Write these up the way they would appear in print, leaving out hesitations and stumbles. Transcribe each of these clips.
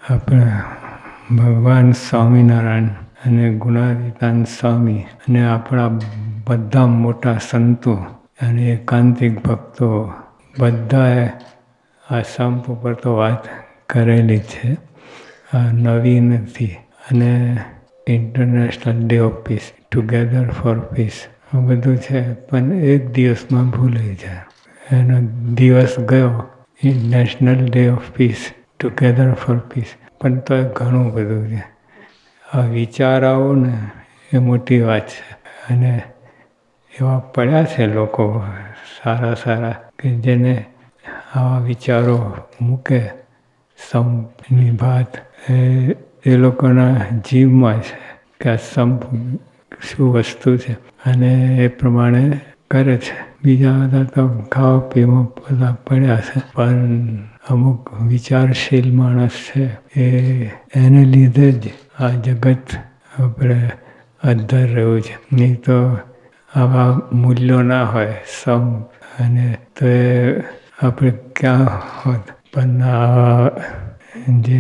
આપણા ભગવાન સ્વામિનારાયણ અને ગુણાતીતાન સ્વામી અને આપણા બધા મોટા સંતો અને એકાંતિક ભક્તો બધાએ આ સંપ ઉપર તો વાત કરેલી છે. આ નવી નથી. અને international day of peace, together for peace, આ બધું છે. પણ એક દિવસમાં ભૂલાઈ જાય. એનો દિવસ ગયો, national day of peace, together for peace, પણ તો ઘણું બધું છે. આ વિચાર આવો ને એ મોટી વાત છે. અને એવા પડ્યા છે લોકો સારા સારા કે જેને આવા વિચારો મૂકે. સંપની વાત એ લોકોના જીવમાં છે કે આ સંપ શું વસ્તુ છે અને એ પ્રમાણે કરે છે. બીજા બધા તો ખાવા પીવામાં બધા પડ્યા છે. પણ અમુક વિચારશીલ માણસ છે એને લીધે જ આ જગત આપણે અદ્ધર રહ્યું છે. નહીં તો આવા મૂલ્યો ના હોય સંપ અને તો એ આપણે ક્યાં હોત. પણ જે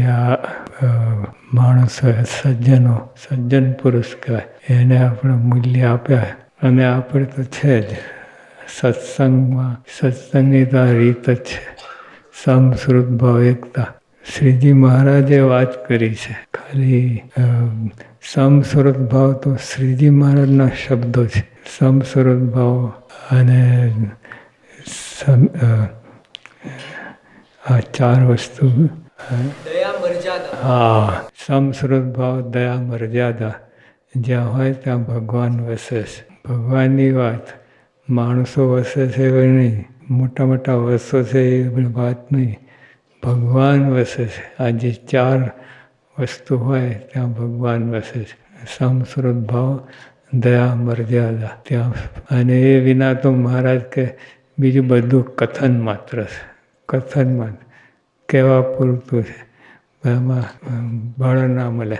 માણસો સજ્જનો, સજ્જન પુરુષ કહેવાય, એને આપણે મૂલ્ય આપ્યા. અને આપણે તો છે જ સત્સંગમાં. સત્સંગની તો આ રીત જ છે. સમ શ્રુત ભાવ એકતા. શ્રીજી મહારાજે વાત કરી છે. ખાલી સમ શ્રુત ભાવ તો શ્રીજી મહારાજના શબ્દો છે. સમ શ્રુત ભાવ અને આ ચાર વસ્તુ. હા, સમશ્રુત ભાવ, દયા, મર્યાદા. જ્યાં હોય ત્યાં ભગવાન વસે છે. ભગવાનની વાત. માણસો વસે છે એ નહીં, મોટા મોટા વસો છે એ વાત નહીં. ભગવાન વસે છે. આ જે ચાર વસ્તુ હોય ત્યાં ભગવાન વસે છે. સમશ્રુત ભાવ, દયા, મર્યાદા ત્યાં. અને એ વિના તો મહારાજ કે બીજું બધું કથન માત્ર છે. કથન માત્ર, કહેવા પૂરતું છે. એમાં બળ ના મળે,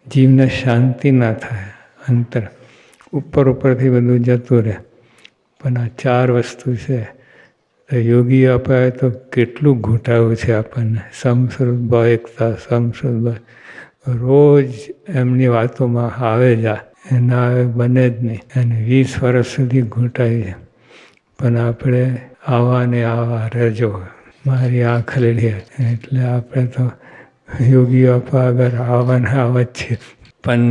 જીવને શાંતિ ના થાય. અંતર ઉપરથી બધું જતું રહે. પણ આ ચાર વસ્તુ છે તો યોગી અપાય તો કેટલું ઘૂંટાયું છે આપણને. સમશ્રુત ભાવ એકતા, સમશ્રુત ભાવ રોજ એમની વાતોમાં આવે જા. એના આવે બને જ નહીં. અને 20 વર્ષ સુધી ઘૂંટાય છે. પણ આપણે આવા ને આવા રહેજો, મારી આંખ લેડી. એટલે આપણે તો યોગીઓ આગળ આવવાના આવા જ છે. પણ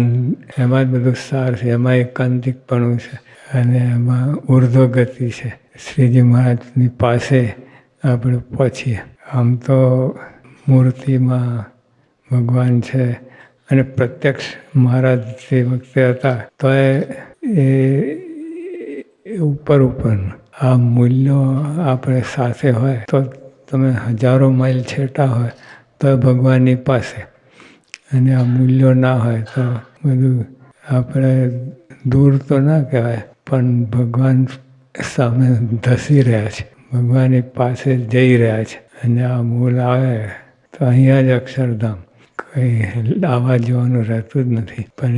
એમાં જ બધું સાર છે. એમાં એકાંતિકપણું છે અને એમાં ઉર્ધ્વગતિ છે. શ્રીજી મહારાજની પાસે આપણે પહોંચીએ. આમ તો મૂર્તિમાં ભગવાન છે અને પ્રત્યક્ષ મહારાજ તે વખતે હતા તો એ ઉપરનું. આ મૂલ્યો આપણે સાથે હોય તો તમે હજારો માઇલ છેટા હોય તો ભગવાનની પાસે. અને આ મૂલ્યો ના હોય તો બધું આપણે દૂર તો ના કહેવાય પણ ભગવાન સામે ધસી રહ્યા છે. ભગવાનની પાસે જઈ રહ્યા છે. અને આ મૂળ આવે તો અહીંયા જ અક્ષરધામ. કંઈ આવવા જવાનું રહેતું જ નથી. પણ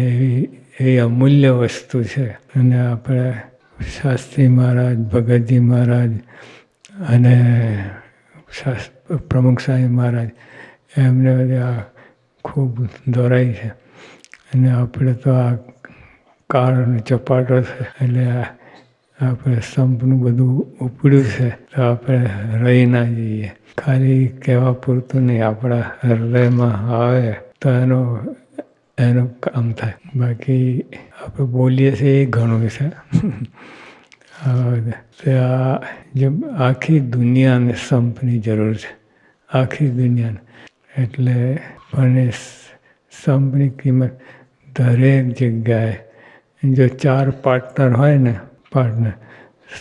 એવી અમૂલ્ય વસ્તુ છે. અને આપણે શાસ્ત્રી મહારાજ, ભગતજી મહારાજ અને પ્રમુખ સ્વામી મહારાજ એમને બધા ખૂબ દોરાય છે. અને આપણે તો આ કાળનો ચપાટો છે એટલે આપણે સંપનું બધું ઉપડ્યું છે તો આપણે રહી ના જઈએ. ખાલી કહેવા પૂરતું નહીં, આપણા હૃદયમાં આવે તો એનું કામ થાય. બાકી આપણે બોલીએ છીએ એ ઘણું છે. આખી દુનિયાને સંપની જરૂર છે. આખી દુનિયાને. એટલે પણ એ સંપની કિંમત દરેક જગ્યાએ. જો 4 પાર્ટનર હોય ને,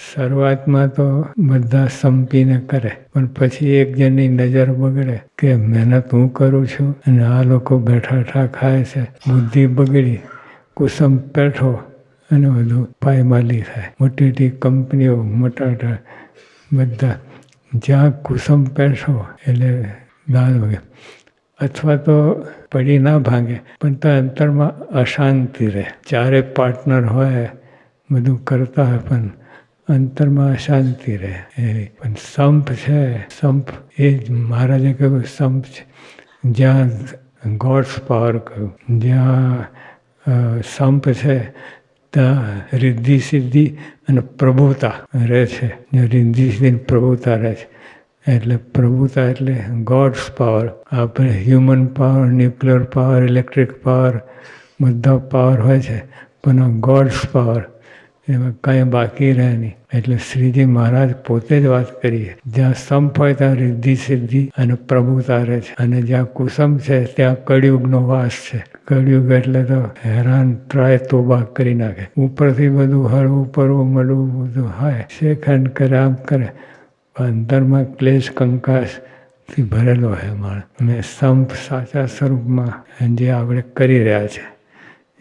શરૂઆતમાં તો બધા સંપીને કરે. પણ પછી એક જણની નજર બગડે કે મહેનત હું કરું છું અને આ લોકો બેઠા ખાય છે. બુદ્ધિ બગડી, કુસંપ બેઠો અને બધું પાયમાલી થાય. મોટી કંપનીઓ, મોટા બધા જ્યાં કુસંપ બેઠો એટલે દાળ વગે. અથવા તો પડી ના ભાંગે પણ તો અંતરમાં અશાંતિ રહે. 4 પાર્ટનર હોય, બધું કરતા હોય પણ અંતરમાં અશાંતિ રહે. પણ સંપ છે, સંપ એ જ મહારાજે કહ્યું સંપ છે. જ્યાં ગોડ્સ પાવર કહ્યું, જ્યાં સંપ છે ત્યાં રિદ્ધિ સિદ્ધિ અને પ્રભુતા રહે છે. જ્યાં રિદ્ધિ સિદ્ધિ પ્રભુતા રહે છે. એટલે પ્રભુતા એટલે ગોડ્સ પાવર. આપણે human power, nuclear power, electric power બધા પાવર હોય છે, પણ ગોડ્સ પાવર એમાં કાંઈ બાકી રહે નહીં. એટલે શ્રીજી મહારાજ પોતે જ વાત કરીએ, જ્યાં સંપ હોય ત્યાં રિદ્ધિ સિદ્ધિ અને પ્રભુતા રહે છે, અને જ્યાં કુસુમ છે ત્યાં કળિયુગનો વાસ છે. કળિયુગ એટલે તો હેરાન ટ્રાય તોબા કરી નાખે. ઉપરથી બધું હરવું પરવું મળવું બધું હોય, શેખંડ કરે, આમ કરે, અંતરમાં ક્લેશ કંકાસથી ભરેલો હોય માણસ. અને સંપ સાચા સ્વરૂપમાં જે આપણે કરી રહ્યા છે.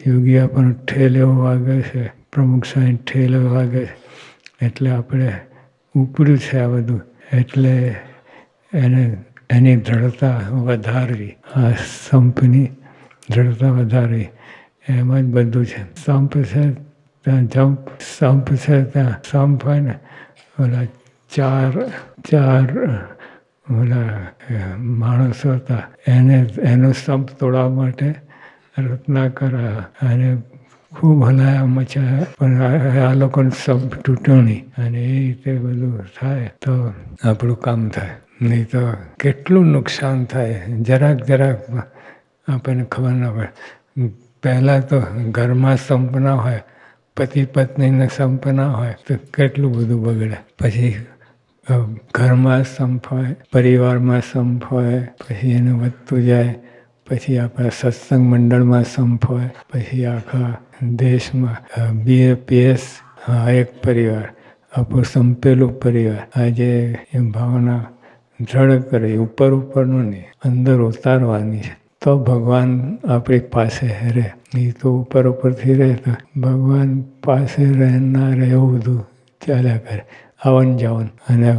યોગી આપણને ઠેલ એવો વાગે છે, પ્રમુખ સાંઈ ઠેલ એવો વાગે છે, એટલે આપણે ઉપડ્યું છે આ બધું. એટલે એની દ્રઢતા વધારવી, આ સંપની દ્રઢતા વધારવી, એમાં જ બધું છે. સંપ છે ત્યાં જંપ, સંપ છે ત્યાં સંપ હોય ને, ઓલા ચાર ઓલા માણસો હતા, એનો સંપ તોડવા માટે રત્નાકર અને ખૂબ હલાયા મચાયા, પણ આ લોકોનો સંપ તૂટ્યો નહીં. અને એ રીતે બધું થાય તો આપણું કામ થાય. નહીં તો કેટલું નુકસાન થાય. જરાક આપણને ખબર ના પડે. પહેલાં તો ઘરમાં સંપ ના હોય, પતિ પત્નીને સંપ ના હોય તો કેટલું બધું બગડે. પછી ઘરમાં સંપ હોય, પરિવારમાં સંપ હોય, પછી એનું વધતું જાય. પછી આપણા સત્સંગ મંડળમાં સંપ હોય, પછી આખા દેશમાં BAPS એક પરિવાર, આપણું સંપેલું પરિવાર. આજે એ ભાવના દ્રઢ કરે, ઉપરનું નહીં, અંદર ઉતારવાની છે. તો ભગવાન આપણી પાસે રહે. નહીં તો ઉપરથી રહે તો ભગવાન પાસે રહેનાર એવું બધું ચાલ્યા કરે, આવન જાવન. અને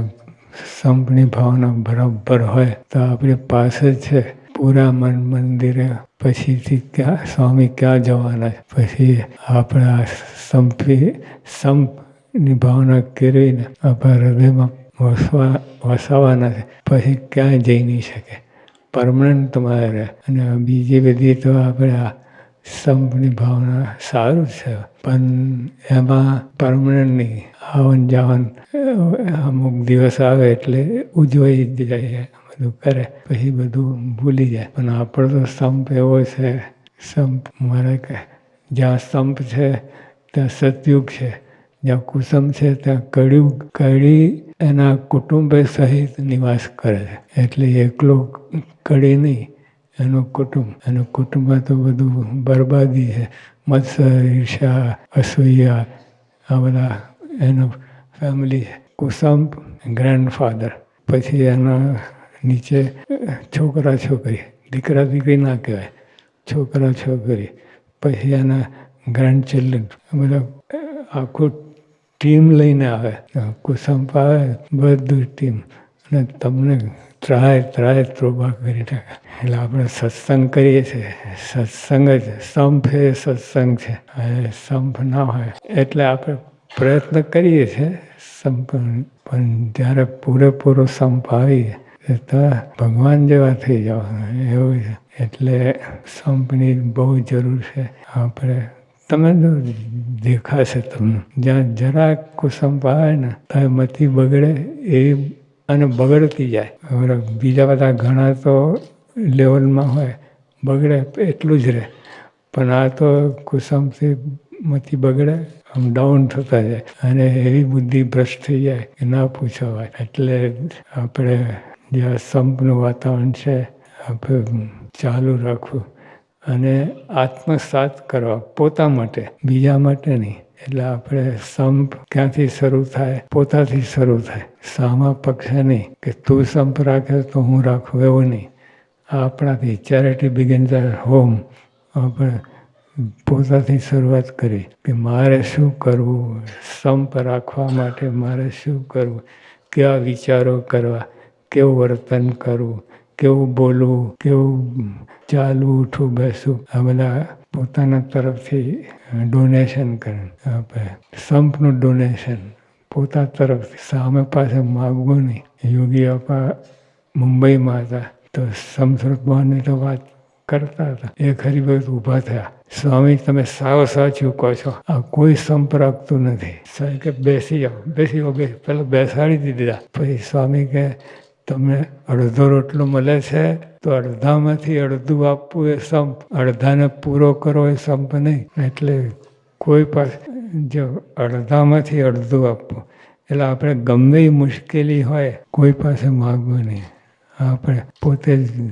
સંપની ભાવના બરાબર હોય તો આપણી પાસે છે પૂરા મંદિરે. પછીથી ક્યાં સ્વામી ક્યાં જવાના છે? પછી આપણા સંપની ભાવના કેળવીને આપણા હૃદયમાં વસાવાના છે. પછી ક્યાંય જઈ નહીં શકે, પરમનન્ટ તમારે રહે. અને બીજી બધી તો આપણે આ સંપની ભાવના સારું છે, પણ એમાં પરમનન્ટ નહીં. આવન જાવન અમુક દિવસ આવે એટલે ઉજવાઈ જાય, બધું કરે, પછી બધું ભૂલી જાય. પણ આપણો તો સંપ એવો છે, સંપ મારે કે જ્યાં સંપ છે ત્યાં સતયુગ છે, જ્યાં કુસુમ છે ત્યાં કળિયુગ. કળી એના કુટુંબે સહિત નિવાસ કરે છે. એટલે એકલો કળી નહીં, એનું કુટુંબમાં તો બધું બરબાદી છે. મત્સર, ઈર્ષા, અસૂયા, આ બધા એનું ફેમિલી છે. કુસુમ ગ્રેન્ડફાધર, પછી એના નીચે છોકરા છોકરી, દીકરા દીકરી ના કહેવાય, છોકરા છોકરી, પછી એના ગ્રેન્ડ ચિલ્ડ્રન, બધા આખું ટીમ લઈને આવે. કુસુમ આવે બધું ટીમ, અને તમને ત્રાય ત્રોબા કરી નાખે. એટલે આપણે સત્સંગ કરીએ છીએ, સત્સંગ જ સંપ એ સત્સંગ છે. સંપ ના હોય એટલે આપણે પ્રયત્ન કરીએ છીએ સંપ, પણ જ્યારે પૂરેપૂરો સંપ આવી તો ભગવાન જેવા થઈ જવાના એવું છે. એટલે સંપની બહુ જરૂર છે. આપણે તમે જો દેખાશે તમને, જ્યાં જરાક કુસંપ આવે ને તો મતિ બગડે એ, અને બગડતી જાય. બીજા બધા ઘણા તો લેવલમાં હોય, બગડે એટલું જ રહે, પણ આ તો કુસંપથી મતિ બગડે, આમ ડાઉન થતા જાય, અને એવી બુદ્ધિ ભ્રષ્ટ થઈ જાય કે ના પૂછો વાત. એટલે આપણે જ્યાં સંપનું વાતાવરણ છે આપણે ચાલુ રાખવું અને આત્મસાત કરવા પોતા માટે, બીજા માટે નહીં. એટલે આપણે સંપ ક્યાંથી શરૂ થાય? પોતાથી શરૂ થાય. સામા પક્ષે નહીં કે તું સંપ રાખે તો હું રાખું, એવું નહીં. આ આપણાથી ચેરિટી બિગિન્સ એટ હોમ. આપણે પોતાથી શરૂઆત કરી કે મારે શું કરવું, સંપ રાખવા માટે મારે શું કરવું, કેવા વિચારો કરવા, કેવું વર્તન કરવું, કેવું બોલવું, કેવું ચાલવું, ઉઠવું, બેસવું, આ બધા પોતાના તરફથી ડોનેશન કરે. આપણે સંપનું ડોનેશન પોતા તરફથી, સામે પાસે માગવું નહીં. યોગી આપા મુંબઈમાં હતા, તો સમસ્વરૂપ ભગવાનની તો વાત કરતા હતા. એક હરિભગત ઊભા થયા, સ્વામી તમે સાવ સાચું કહો છો, આ કોઈ સંપ રાખતું નથી. સ્વામી કે બેસી જાઓ. પેલા બેસાડી દીધા. પછી સ્વામી કે તમને અડધો રોટલો મળે છે તો અડધામાંથી અડધું આપવું એ સંપ, અડધાને પૂરો કરો એ સંપ નહીં. એટલે કોઈ પાસે જો અડધામાંથી અડધું આપવું, એટલે આપણે ગમે એ મુશ્કેલી હોય કોઈ પાસે માગવું નહીં, આપણે પોતે જ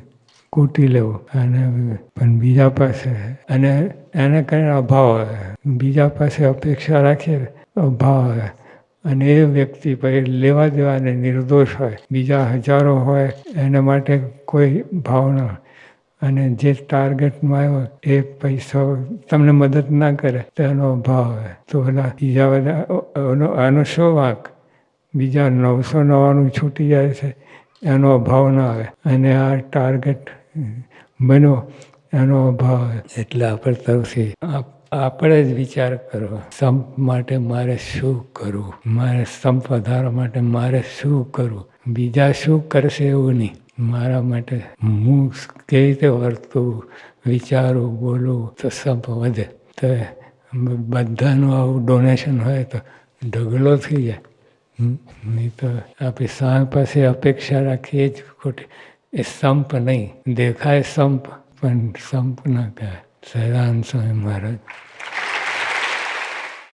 કૂટી લેવું. અને પણ બીજા પાસે, અને એને કારણે અભાવ આવે. બીજા પાસે અપેક્ષા રાખીએ અભાવ આવે, અને એ વ્યક્તિ પછી લેવા દેવાને નિર્દોષ હોય, બીજા હજારો હોય એના માટે કોઈ ભાવના, અને જે ટાર્ગેટમાં આવ્યો એ પૈસા તમને મદદ ના કરે તો એનો અભાવ આવે. તો પેલા બીજા બધા આનો શો વાંક? બીજા 999 છૂટી જાય છે એનો અભાવ ના આવે, અને આ ટાર્ગેટ બન્યો એનો અભાવ આવે. એટલે આપણે તરફથી આપણે જ વિચાર કરવો, સંપ માટે મારે શું કરવું, મારે સંપ વધારવા માટે મારે શું કરવું, બીજા શું કરશે એવું નહીં. મારા માટે હું કેવી રીતે વર્તું, વિચારું, બોલું તો સંપ વધે. તો બધાનું આવું ડોનેશન હોય તો ઢગલો થઈ જાય. નહીં તો આપણી સામે પાસે અપેક્ષા રાખીએ જ ખોટી. એ સંપ નહીં, દેખાય સંપ પણ સંપ ના કહેવાય. સહજાનંદ સ્વામી મહારાજ.